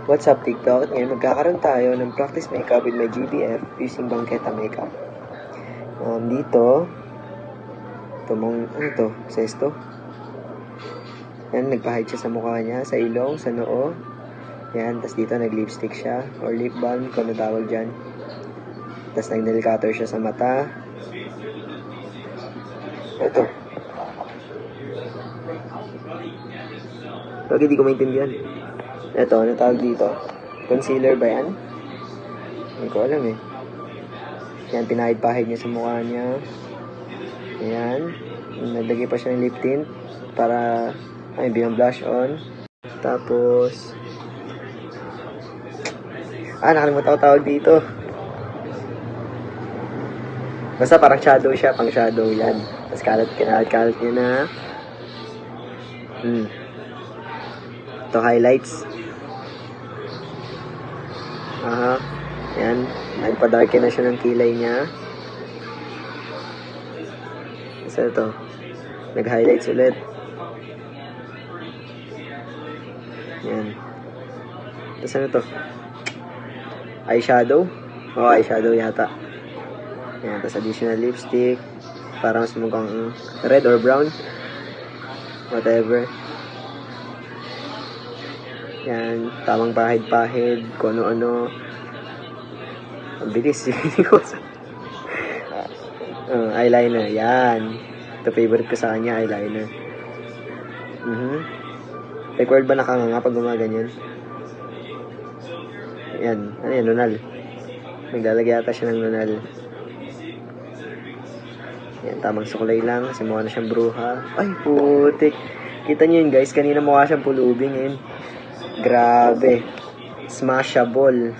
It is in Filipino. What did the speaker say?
What's up, TikTok? Ngayon magkakaroon tayo ng practice makeup with my GBF using Bangketa Makeup. Dito, ano to? Sesto? Yan, nagpahide siya sa mukha niya, sa ilong, sa noo. Yan, tas dito nag-lipstick siya, or lip balm, kung ano tawag dyan. Tas nag-nail cutter siya sa mata. Ito. Pag hindi ko maintindihan. Ito, ano tawag dito? Concealer ba yan? Hindi ko alam eh. Yan, pinahid-pahid niya sa mukha niya. Ayan. Nagdagay pa siya ng lip tint para, bilang blush on. Tapos, nakalimutan ko tawag dito. Basta parang shadow siya, pang shadow yan. Tapos kalat niya na. Ito, highlights. Yan. Nagpa-darken na siya ng kilay niya. Tapos ito. Nag-highlights ulit. Yan. Tapos ano to? Eyeshadow? Eyeshadow yata. Yan. Tapos additional lipstick. Para mas mukhang red or brown. Whatever. Yan. Tamang pahid-pahid. Kung ano-ano. Ang bilis. Eyeliner. Yan. Ito favorite ko sa kanya, eyeliner. Record ba nakanganga pag gumaganyan? Yan. Ano yan? Nunal. Naglalagay ata siya ng nunal. Yan. Tamang suklay lang. Kasi mukha na siyang bruha. Ay, putik. Kita niyo yun, guys. Kanina mukha siyang pulubing. Grabe. Smashable.